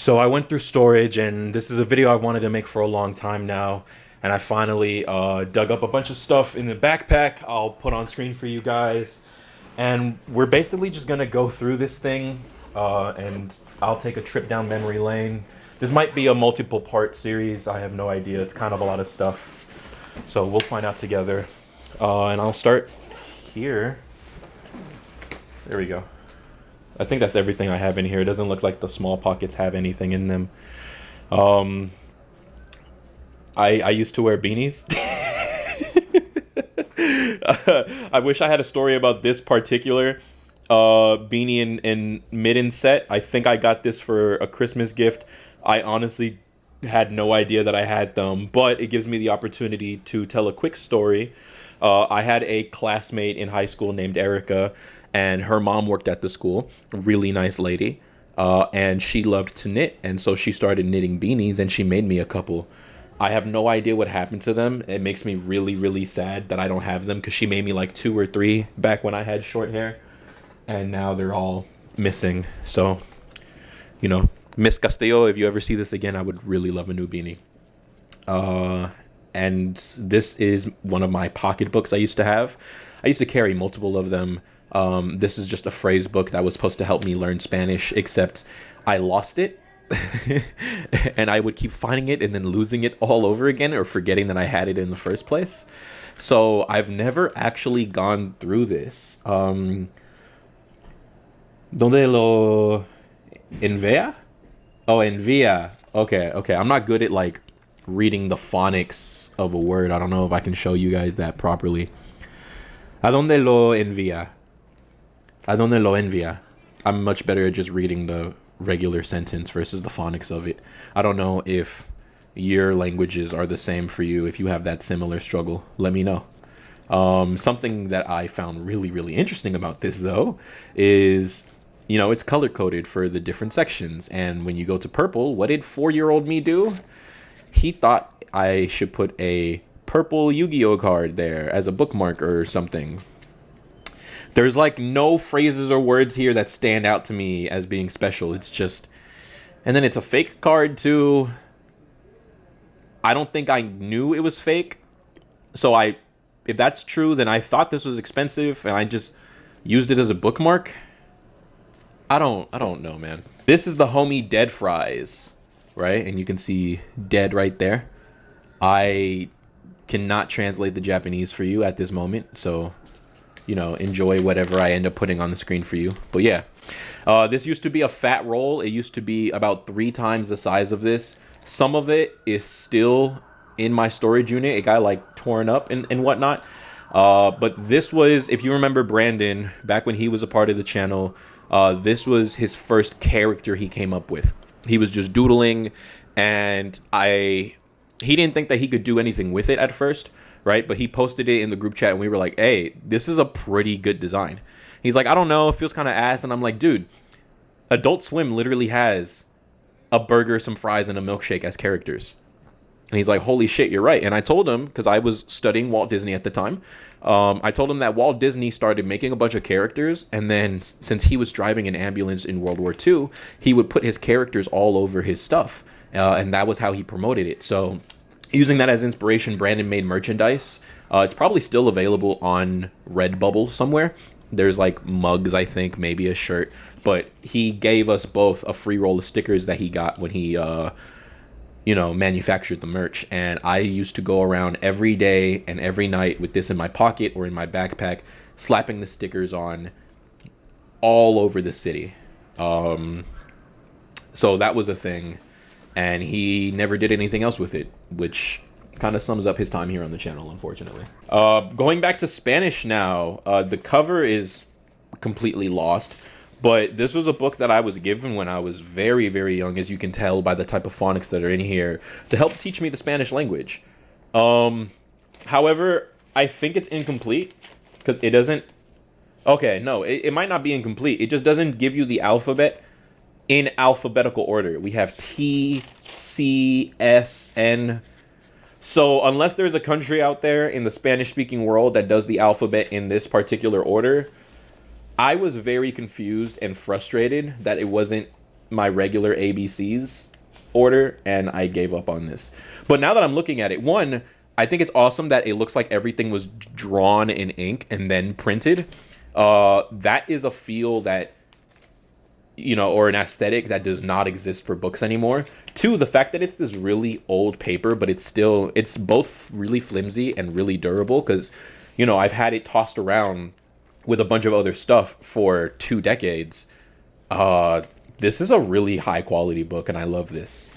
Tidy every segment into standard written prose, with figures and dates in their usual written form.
So I went through storage, and this is a video I wanted to make for a long time now. And I finally dug up a bunch of stuff in the backpack. I'll put on screen for you guys. And we're basically just going to go through this thing, and I'll take a trip down memory lane. This might be a multiple part series. I have no idea. It's kind of a lot of stuff. So we'll find out together. And I'll start here. There we go. I think that's everything I have in here. It doesn't look like the small pockets have anything in them. I used to wear beanies. I wish I had a story about this particular beanie and mitten set. I think I got this for a Christmas gift. I honestly had no idea that I had them, but it gives me the opportunity to tell a quick story. I had a classmate in high school named Erica, and her mom worked at the school. A really nice lady. And she loved to knit, and so she started knitting beanies, and she made me a couple. I have no idea what happened to them. It makes me really, really sad that I don't have them, because she made me like 2 or 3 back when I had short hair, and now they're all missing. So, Miss Castillo, if you ever see this again, I would really love a new beanie. And this is one of my pocketbooks I used to have. I used to carry multiple of them. This is just a phrase book that was supposed to help me learn Spanish, except I lost it. And I would keep finding it and then losing it all over again, or forgetting that I had it in the first place. So I've never actually gone through this. ¿Dónde lo envía? Oh, envía. Okay. I'm not good at like reading the phonics of a word. I don't know if I can show you guys that properly. ¿A dónde lo envía? ¿A dónde lo envía? I'm much better at just reading the regular sentence versus the phonics of it. I don't know if your languages are the same for you. If you have that similar struggle, let me know. Something that I found really, really interesting about this, though, is, it's color-coded for the different sections. And when you go to purple, what did 4-year-old me do? He thought I should put a purple Yu-Gi-Oh card there as a bookmark or something. There's like no phrases or words here that stand out to me as being special. It's just, and then it's a fake card too. I don't think I knew it was fake. So if that's true, then I thought this was expensive and I just used it as a bookmark. I don't know, man. This is the homie Dead Fries, right? And you can see dead right there. I cannot translate the Japanese for you at this moment, so enjoy whatever I end up putting on the screen for you. But yeah, this used to be a fat roll. It used to be about 3 times the size of this. Some of it is still in my storage unit. It got like torn up and whatnot. But this was, if you remember Brandon, back when he was a part of the channel, this was his first character he came up with. He was just doodling, and he didn't think that he could do anything with it at first, right? But he posted it in the group chat, and we were like, hey, this is a pretty good design. He's like, I don't know, it feels kind of ass. And I'm like, dude, Adult Swim literally has a burger, some fries, and a milkshake as characters. And he's like, holy shit, you're right. And I told him, because I was studying Walt Disney at the time, I told him that Walt Disney started making a bunch of characters, and then since he was driving an ambulance in World War II, he would put his characters all over his stuff. And that was how he promoted it. So using that as inspiration, Brandon made merchandise. It's probably still available on Redbubble somewhere. There's like mugs, I think, maybe a shirt. But he gave us both a free roll of stickers that he got when he, manufactured the merch. And I used to go around every day and every night with this in my pocket or in my backpack, slapping the stickers on all over the city. So that was a thing. And he never did anything else with it, which kind of sums up his time here on the channel, unfortunately. Going back to Spanish now, the cover is completely lost, but this was a book that I was given when I was very, very young, as you can tell by the type of phonics that are in here, to help teach me the Spanish language. However, I think it's incomplete, because it doesn't... Okay, no, it might not be incomplete. It just doesn't give you the alphabet in alphabetical order. We have T, C, S, N. So unless there's a country out there in the Spanish-speaking world that does the alphabet in this particular order, I was very confused and frustrated that it wasn't my regular ABCs order, and I gave up on this. But now that I'm looking at it, one, I think it's awesome that it looks like everything was drawn in ink and then printed. That is a feel that, you know, or an aesthetic that does not exist for books anymore. Two, the fact that it's this really old paper, but it's both really flimsy and really durable, because, you know, I've had it tossed around with a bunch of other stuff for 2 decades. This is a really high quality book, and I love this.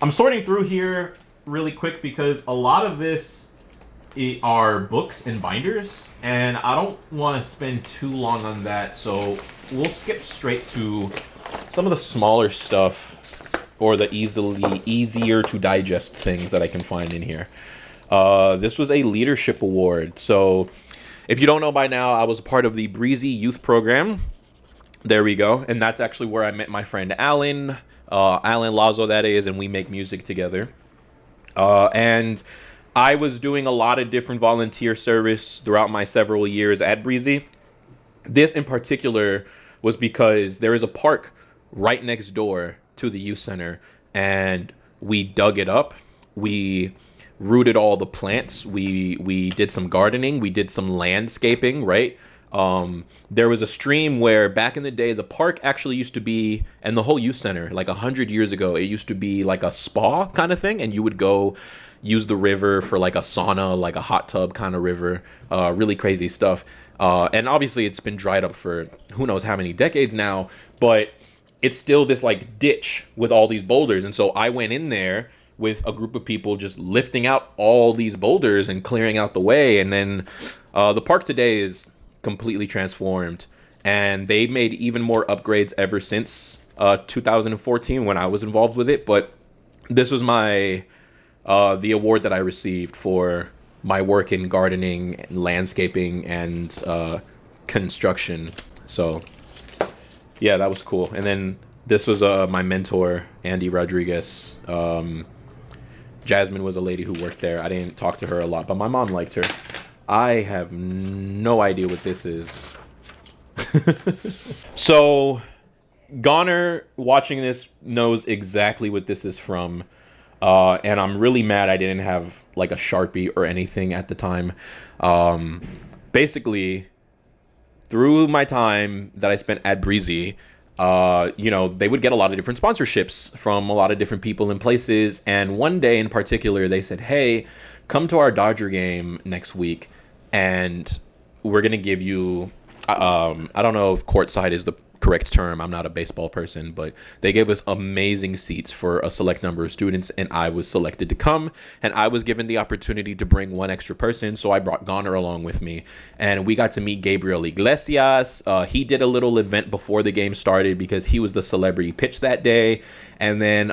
I'm sorting through here really quick because a lot of this are books and binders, and I don't want to spend too long on that, so we'll skip straight to some of the smaller stuff, or the easier to digest things that I can find in here. This was a leadership award. So if you don't know by now, I was a part of the Breezy Youth Program. There we go. And that's actually where I met my friend Alan. Alan Lazo, that is, and we make music together. And I was doing a lot of different volunteer service throughout my several years at Breezy. This in particular was because there is a park right next door to the youth center, and we dug it up. We rooted all the plants. We did some gardening. We did some landscaping, right? There was a stream where back in the day, the park actually used to be, and the whole youth center, like 100 years ago, it used to be like a spa kind of thing, and you would go use the river for like a sauna, like a hot tub kind of river. Really crazy stuff. And obviously it's been dried up for who knows how many decades now, but it's still this like ditch with all these boulders. And so I went in there with a group of people just lifting out all these boulders and clearing out the way. And then the park today is completely transformed, and they made even more upgrades ever since 2014 when I was involved with it. But this was my the award that I received for my work in gardening and landscaping and construction. So yeah, that was cool. And then this was my mentor, Andy Rodriguez. Jasmine was a lady who worked there. I didn't talk to her a lot, but my mom liked her. I have no idea what this is. So Goner watching this knows exactly what this is from. And I'm really mad I didn't have like a Sharpie or anything at the time. Basically, through my time that I spent at Breezy, you know, they would get a lot of different sponsorships from a lot of different people and places. And one day in particular, they said, hey, come to our Dodger game next week, and we're going to give you, I don't know if courtside is the correct term. I'm not a baseball person, but they gave us amazing seats for a select number of students, and I was selected to come, and I was given the opportunity to bring one extra person, so I brought Goner along with me, and we got to meet Gabriel Iglesias. He did a little event before the game started because he was the celebrity pitch that day, and then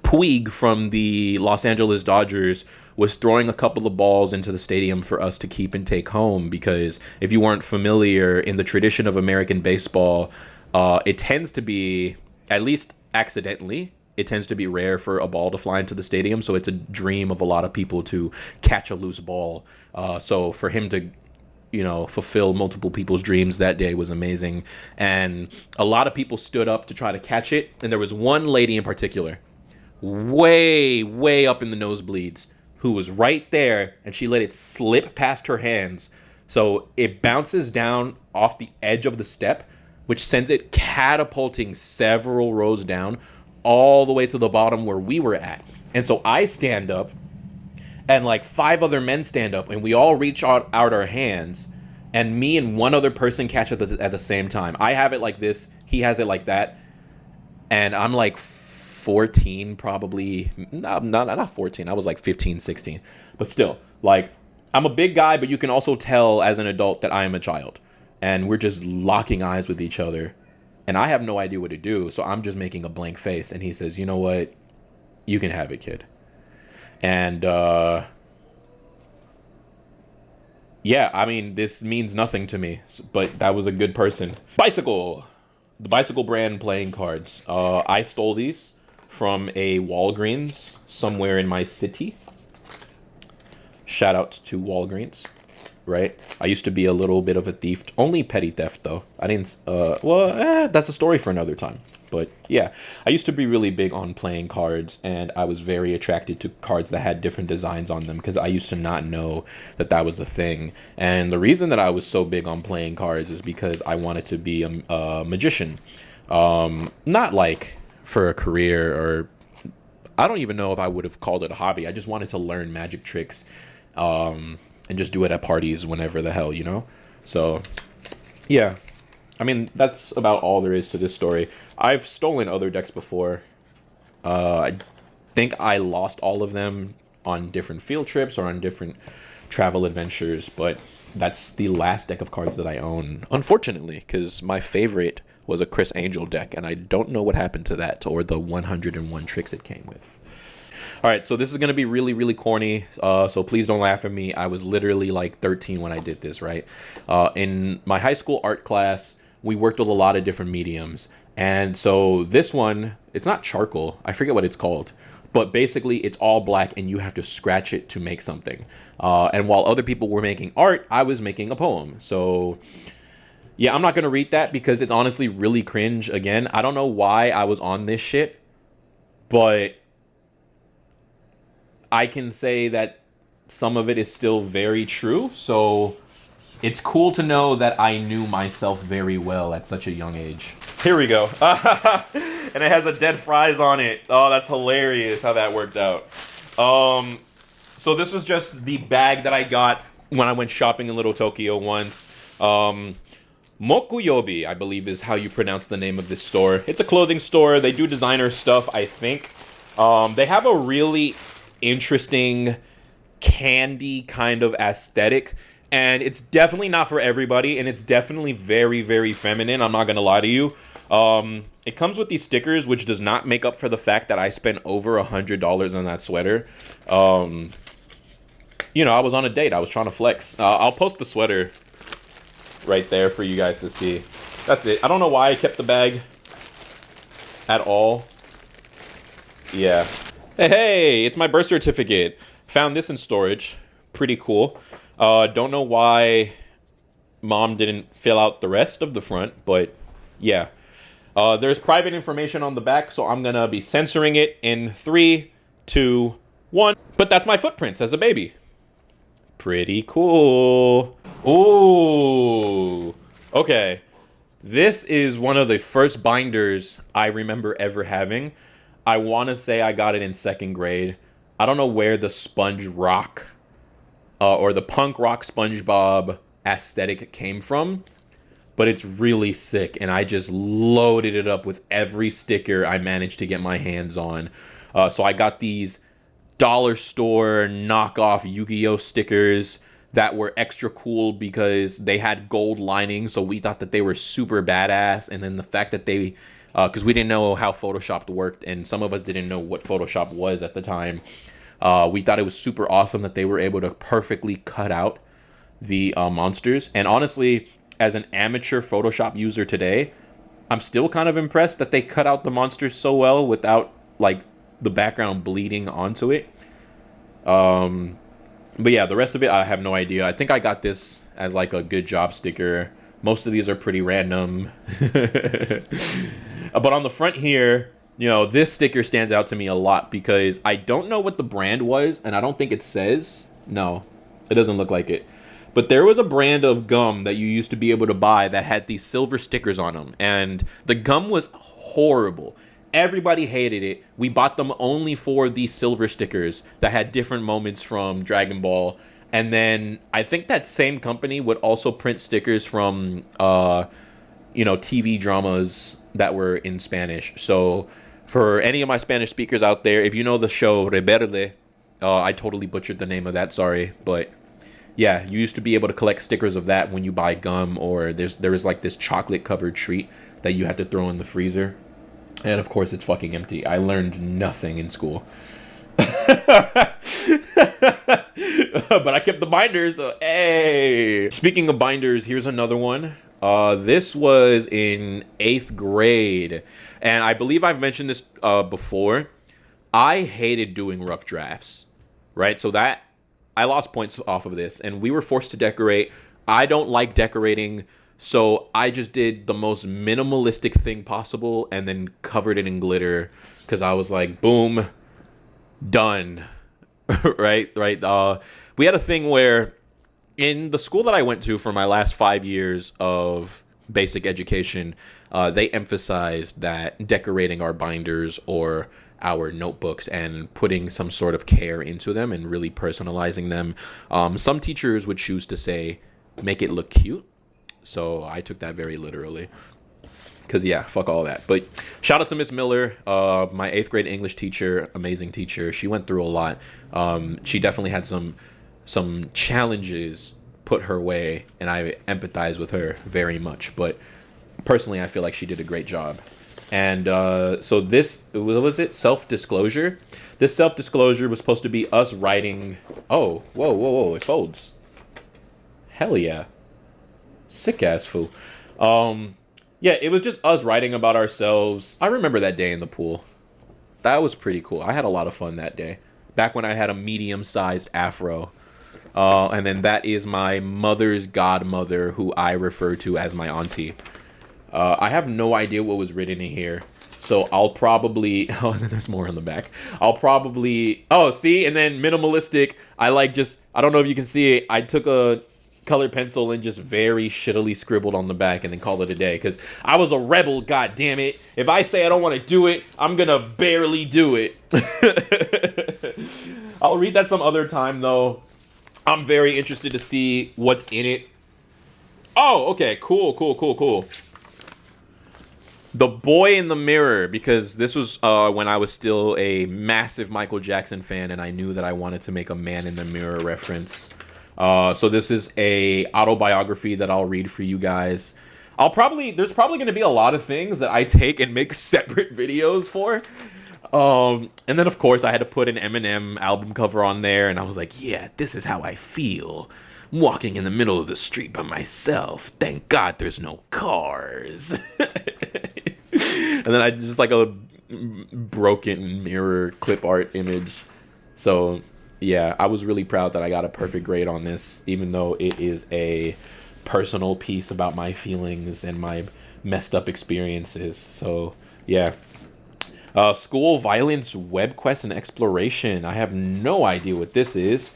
Puig from the Los Angeles Dodgers was throwing a couple of balls into the stadium for us to keep and take home, because if you weren't familiar, in the tradition of American baseball, it tends to be, at least accidentally, it tends to be rare for a ball to fly into the stadium, so it's a dream of a lot of people to catch a loose ball. So for him to, you know, fulfill multiple people's dreams that day was amazing. And a lot of people stood up to try to catch it, and there was one lady in particular, way up in the nosebleeds, who was right there, and she let it slip past her hands. So it bounces down off the edge of the step, which sends it catapulting several rows down all the way to the bottom where we were at. And so I stand up, and like 5 other men stand up, and we all reach out our hands, and me and one other person catch it at the same time. I have it like this, he has it like that, and I'm like 14 probably. No, not 14. I was like 15, 16. But still, like, I'm a big guy, but you can also tell as an adult that I am a child. And we're just locking eyes with each other. And I have no idea what to do, so I'm just making a blank face. And he says, you know what? You can have it, kid. And, yeah, I mean, this means nothing to me, but that was a good person. Bicycle! The Bicycle brand playing cards. I stole these from a Walgreens somewhere in my city. Shout out to Walgreens, right? I used to be a little bit of a thief. Only petty theft, though. I didn't, that's a story for another time. But yeah, I used to be really big on playing cards, and I was very attracted to cards that had different designs on them because I used to not know that that was a thing. And the reason that I was so big on playing cards is because I wanted to be a magician. Not like for a career, or I don't even know if I would have called it a hobby. I just wanted to learn magic tricks, and just do it at parties whenever the hell, you know? So, yeah. I mean, that's about all there is to this story. I've stolen other decks before. I think I lost all of them on different field trips or on different travel adventures, but that's the last deck of cards that I own, unfortunately, because my favorite was a Chris Angel deck, and I don't know what happened to that, or the 101 tricks it came with. All right, so this is going to be really, really corny, so please don't laugh at me. I was literally like 13 when I did this, right? In my high school art class, we worked with a lot of different mediums. And so this one, it's not charcoal. I forget what it's called. But basically, it's all black, and you have to scratch it to make something. And while other people were making art, I was making a poem. So yeah, I'm not going to read that because it's honestly really cringe. Again, I don't know why I was on this shit, but I can say that some of it is still very true. So it's cool to know that I knew myself very well at such a young age. Here we go. And it has a dead fries on it. Oh, that's hilarious how that worked out. So this was just the bag that I got when I went shopping in Little Tokyo once. Mokuyobi, I believe, is how you pronounce the name of this store. It's a clothing store. They do designer stuff, I think. They have a really interesting candy kind of aesthetic, and it's definitely not for everybody, and it's definitely very, very feminine. I'm not gonna lie to you. It comes with these stickers, which does not make up for the fact that I spent over $100 on that sweater. You know, I was on a date. I was trying to flex. I'll post the sweater right there for you guys to see. That's it. I don't know why I kept the bag at all. Yeah. Hey, it's my birth certificate. Found this in storage. Pretty cool. Don't know why mom didn't fill out the rest of the front, but yeah. There's private information on the back, so I'm gonna be censoring it in 3, 2, 1. But that's my footprints as a baby. Pretty cool. Ooh. Okay. This is one of the first binders I remember ever having. I want to say I got it in 2nd grade. I don't know where the sponge rock or the punk rock SpongeBob aesthetic came from, but it's really sick, and I just loaded it up with every sticker I managed to get my hands on. So I got these dollar store knockoff Yu-Gi-Oh stickers that were extra cool because they had gold lining, so we thought that they were super badass. And then the fact that they, because we didn't know how Photoshop worked, and some of us didn't know what Photoshop was at the time, we thought it was super awesome that they were able to perfectly cut out the monsters. And honestly, as an amateur Photoshop user today, I'm still kind of impressed that they cut out the monsters so well without like the background bleeding onto it. But yeah, the rest of it, I have no idea. I think I got this as like a good job sticker. Most of these are pretty random. But on the front here, you know, this sticker stands out to me a lot because I don't know what the brand was, and I don't think it says. No, it doesn't look like it. But there was a brand of gum that you used to be able to buy that had these silver stickers on them, and the gum was horrible. Everybody hated it. We bought them only for these silver stickers that had different moments from Dragon Ball. And then I think that same company would also print stickers from, you know, TV dramas that were in Spanish. So for any of my Spanish speakers out there, if you know the show Rebelde, I totally butchered the name of that, sorry. But yeah, you used to be able to collect stickers of that when you buy gum, or there was like this chocolate covered treat that you had to throw in the freezer. And of course, it's fucking empty. I learned nothing in school. But I kept the binders, so hey. Speaking of binders, here's another one. This was in 8th grade. And I believe I've mentioned this before. I hated doing rough drafts, right? So I lost points off of this. And we were forced to decorate. I don't like decorating. So I just did the most minimalistic thing possible and then covered it in glitter because I was like, boom, done. Right. We had a thing where in the school that I went to for my last 5 years of basic education, they emphasized that decorating our binders or our notebooks and putting some sort of care into them and really personalizing them. Some teachers would choose to say, make it look cute. So I took that very literally. Because, yeah, fuck all that. But shout out to Miss Miller, my 8th grade English teacher, amazing teacher. She went through a lot. She definitely had some challenges put her way, and I empathize with her very much. But personally, I feel like she did a great job. And so this, what was it? Self-disclosure. This self-disclosure was supposed to be us writing... Oh, whoa, it folds. Hell yeah. Sick-ass fool. Yeah, it was just us writing about ourselves. I remember that day in the pool. That was pretty cool. I had a lot of fun that day. Back when I had a medium-sized afro. And then that is my mother's godmother, who I refer to as my auntie. I have no idea what was written in here. So I'll probably... Oh, and then there's more on the back. I'll probably... Oh, see? And then minimalistic. I don't know if you can see it. I took a colored pencil and just very shittily scribbled on the back and then called it a day. Because I was a rebel, goddammit. If I say I don't want to do it, I'm going to barely do it. I'll read that some other time, though. I'm very interested to see what's in it. Oh, okay. Cool. The Boy in the Mirror, because this was when I was still a massive Michael Jackson fan, and I knew that I wanted to make a Man in the Mirror reference. So this is a autobiography that I'll read for you guys. There's probably going to be a lot of things that I take and make separate videos for. And then of course I had to put an Eminem album cover on there, and I was like, yeah, this is how I feel. Walking in the middle of the street by myself. Thank God there's no cars. And then I just like a broken mirror clip art image. So yeah, I was really proud that I got a perfect grade on this, even though it is a personal piece about my feelings and my messed up experiences. So yeah. School violence, web quest, and exploration. I have no idea what this is.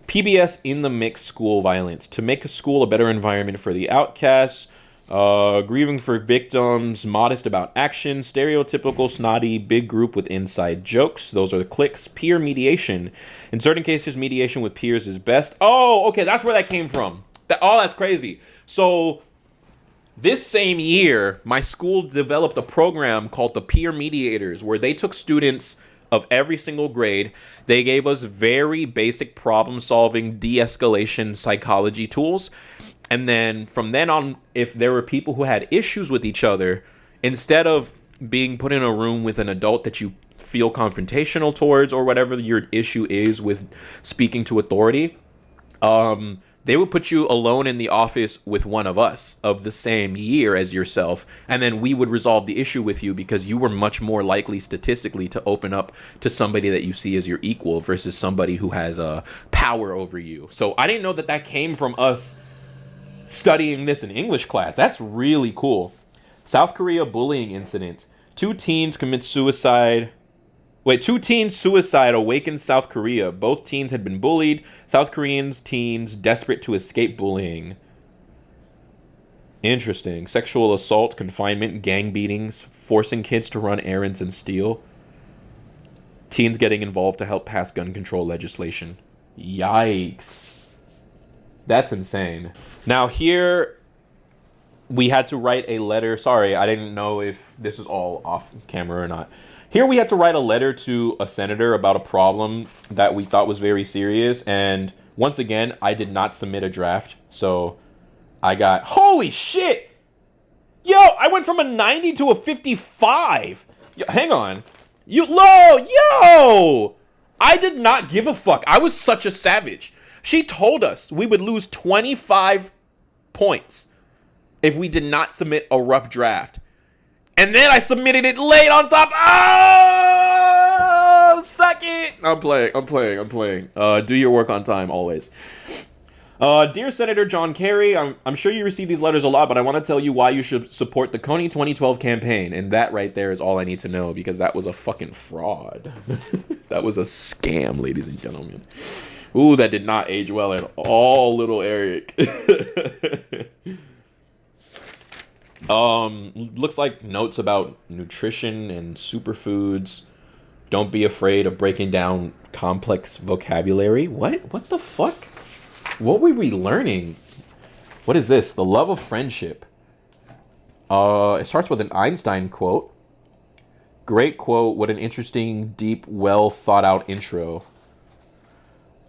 PBS in the mix, school violence. To make a school a better environment for the outcasts. Grieving for victims, modest about action, stereotypical, snotty, big group with inside jokes. Those are the clicks. Peer mediation. In certain cases, mediation with peers is best. Oh, okay, that's where that came from. That's crazy. So this same year, my school developed a program called the Peer Mediators, where they took students of every single grade. They gave us very basic problem-solving, de-escalation psychology tools. And then from then on, if there were people who had issues with each other, instead of being put in a room with an adult that you feel confrontational towards or whatever your issue is with speaking to authority, they would put you alone in the office with one of us of the same year as yourself, and then we would resolve the issue with you because you were much more likely statistically to open up to somebody that you see as your equal versus somebody who has power over you. So I didn't know that came from us studying this in English class. That's really cool. South Korea bullying incident. Two teens suicide awakens South Korea. Both teens had been bullied. South Koreans teens desperate to escape bullying. Interesting. Sexual assault, confinement, gang beatings, forcing kids to run errands and steal. Teens getting involved to help pass gun control legislation. Yikes. That's insane. Now here, we had to write a letter. Sorry, I didn't know if this is all off camera or not. Here we had to write a letter to a senator about a problem that we thought was very serious. And once again, I did not submit a draft. So I got... Holy shit! Yo, I went from a 90 to a 55. Yo, hang on. Yo! I did not give a fuck. I was such a savage. She told us we would lose 25 points if we did not submit a rough draft. And then I submitted it late on top. Oh, suck it. I'm playing. Do your work on time, always. Dear Senator John Kerry, I'm sure you receive these letters a lot, but I want to tell you why you should support the Coney 2012 campaign. And that right there is all I need to know, because that was a fucking fraud. That was a scam, ladies and gentlemen. Ooh, that did not age well at all, little Eric. Looks like notes about nutrition and superfoods. Don't be afraid of breaking down complex vocabulary. What the fuck? What were we learning? What is this? The love of friendship. It starts with an Einstein quote. Great quote. What an interesting, deep, well thought out intro.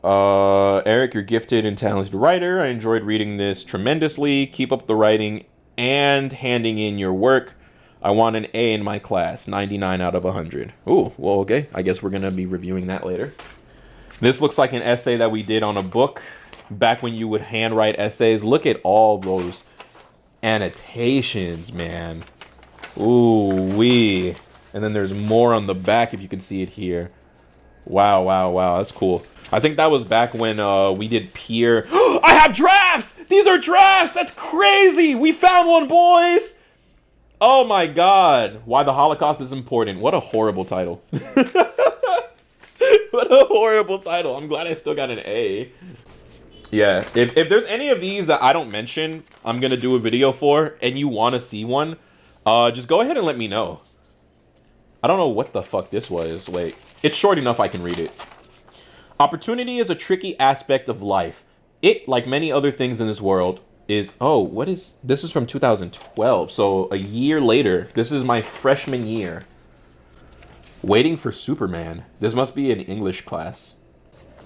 Eric, you're gifted and talented writer. I enjoyed reading this tremendously. Keep up the writing and handing in your work. I want an A in my class, 99 out of 100. Ooh, well, okay. I guess we're going to be reviewing that later. This looks like an essay that we did on a book back when you would handwrite essays. Look at all those annotations, man. Ooh, wee. And then there's more on the back if you can see it here. Wow, wow, wow. That's cool. I think that was back when we did peer. I have drafts! These are drafts! That's crazy! We found one, boys! Oh my god. Why the Holocaust is important. What a horrible title. What a horrible title. I'm glad I still got an A. Yeah, if there's any of these that I don't mention, I'm going to do a video for, and you want to see one, just go ahead and let me know. I don't know what the fuck this was. Wait, it's short enough I can read it. Opportunity is a tricky aspect of life. It, like many other things in this world, is... Oh, what is... This is from 2012, so a year later. This is my freshman year. Waiting for Superman. This must be an English class.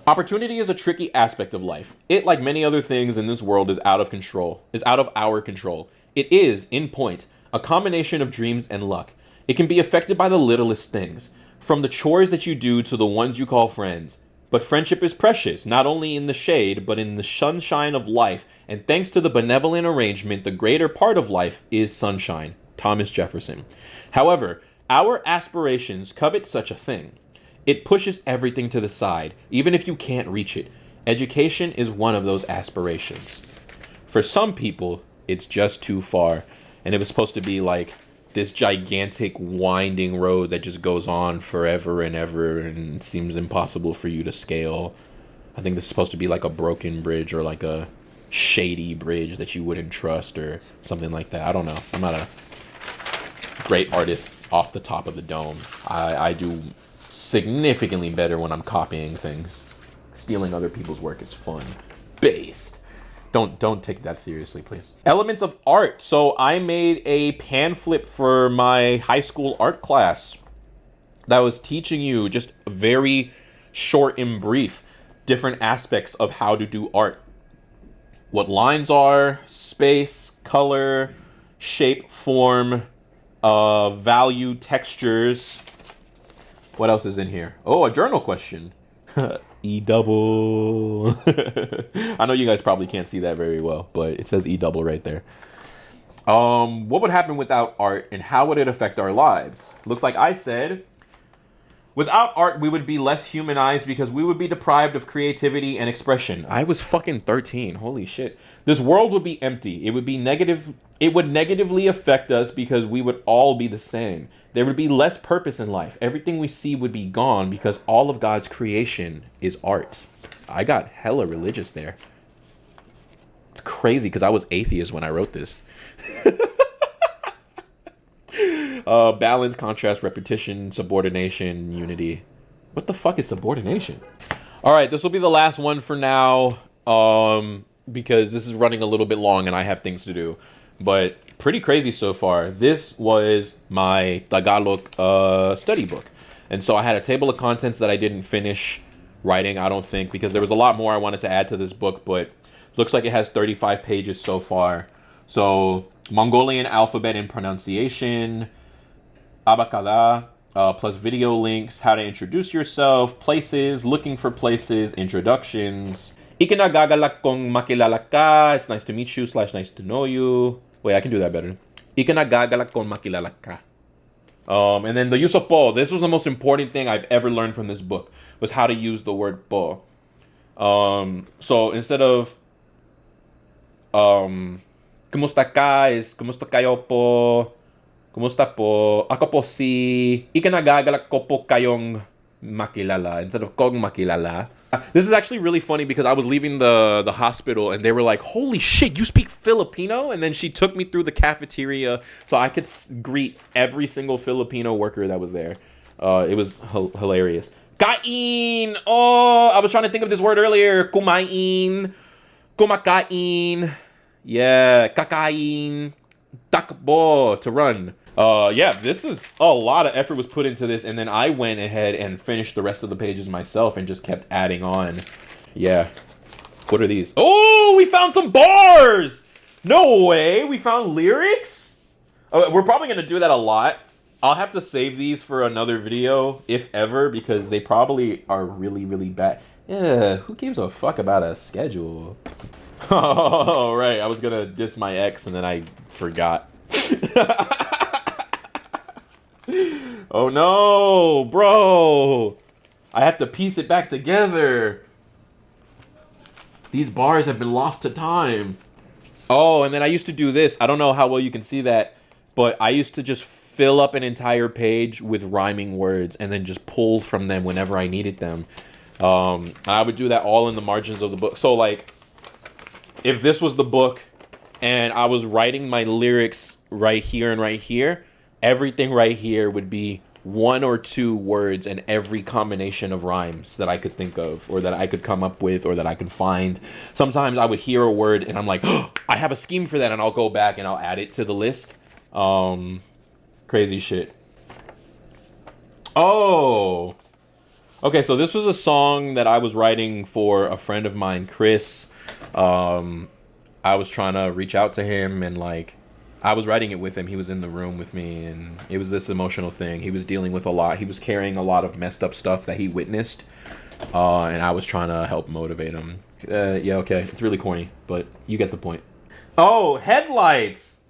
Opportunity is a tricky aspect of life. It, like many other things in this world, is out of control. Is out of our control. It is, in point, a combination of dreams and luck. It can be affected by the littlest things, from the chores that you do to the ones you call friends. But friendship is precious, not only in the shade, but in the sunshine of life, and thanks to the benevolent arrangement, the greater part of life is sunshine. Thomas Jefferson. However, our aspirations covet such a thing. It pushes everything to the side, even if you can't reach it. Education is one of those aspirations. For some people, it's just too far, and it was supposed to be like this gigantic winding road that just goes on forever and ever and seems impossible for you to scale. I think this is supposed to be like a broken bridge or like a shady bridge that you wouldn't trust or something like that. I don't know. I'm not a great artist off the top of the dome. I do significantly better when I'm copying things. Stealing other people's work is fun. Based. Don't take that seriously, please. Elements of art. So I made a pan flip for my high school art class that was teaching you just very short and brief different aspects of how to do art. What lines are, space, color, shape, form, value, textures. What else is in here? Oh, a journal question. E double. I know you guys probably can't see that very well, but it says E double right there. What would happen without art and how would it affect our lives? Looks like I said, without art, we would be less humanized because we would be deprived of creativity and expression. I was fucking 13. Holy shit. This world would be empty. It would be negative. It would negatively affect us because we would all be the same. There would be less purpose in life. Everything we see would be gone because all of God's creation is art. I got hella religious there. It's crazy because I was atheist when I wrote this. Balance, contrast, repetition, subordination, unity. What the fuck is subordination? All right, this will be the last one for now. Because this is running a little bit long and I have things to do. But pretty crazy so far. This was my Tagalog study book. And so I had a table of contents that I didn't finish writing, I don't think, because there was a lot more I wanted to add to this book, but looks like it has 35 pages so far. So Mongolian alphabet and pronunciation, abacada, plus video links, how to introduce yourself, places, looking for places, introductions. Ikinagagalak kong makilala ka. It's nice to meet you / nice to know you. Wait, I can do that better. Ikinagagalak kong makilala ka. And then the use of po. This was the most important thing I've ever learned from this book, was how to use the word po. So instead of Kumusta ka is kumusta kayo po? Kumusta po? Ako po si ikinagagalak ko po kayong makilala instead of kong makilala. This is actually really funny because I was leaving the hospital and they were like, "Holy shit, you speak Filipino?" And then she took me through the cafeteria so I could greet every single Filipino worker that was there. It was hilarious. Kain! Oh, I was trying to think of this word earlier. Kumain. Kumakain. Yeah, kakain. Takbo, to run. Yeah, this is a lot of effort was put into this, and then I went ahead and finished the rest of the pages myself and just kept adding on. Yeah. What are these? Oh, we found some bars! No way! We found lyrics? Oh, we're probably gonna do that a lot. I'll have to save these for another video, if ever, because they probably are really, really bad. Yeah, who gives a fuck about a schedule? Oh, right, I was gonna diss my ex and then I forgot. Oh no, bro! I have to piece it back together. These bars have been lost to time. Oh, and then I used to do this. I don't know how well you can see that, but I used to just fill up an entire page with rhyming words and then just pull from them whenever I needed them. I would do that all in the margins of the book. So, like, if this was the book and I was writing my lyrics right here and right here, everything right here would be 1 or 2 words and every combination of rhymes that I could think of or that I could come up with or that I could find. Sometimes I would hear a word and I'm like, oh, I have a scheme for that, and I'll go back and I'll add it to the list. Crazy shit. Oh. Okay, so this was a song that I was writing for a friend of mine, Chris. I was trying to reach out to him and, like, I was writing it with him. He was in the room with me, and it was this emotional thing. He was dealing with a lot. He was carrying a lot of messed up stuff that he witnessed, and I was trying to help motivate him. Yeah, okay. It's really corny, but you get the point. Oh, headlights!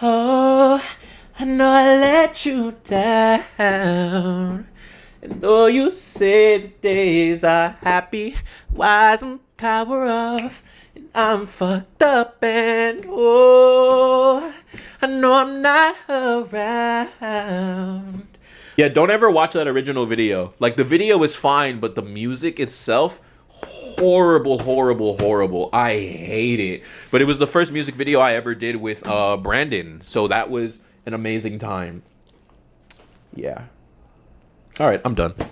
Oh, I know I let you down. And though you say the days are happy, wise and power off, and I'm fucked up, and oh, I know I'm not around. Yeah, don't ever watch that original video. Like, the video is fine, but the music itself, horrible, horrible, horrible. I hate it. But it was the first music video I ever did with Brandon, so that was an amazing time. Yeah. All right, I'm done.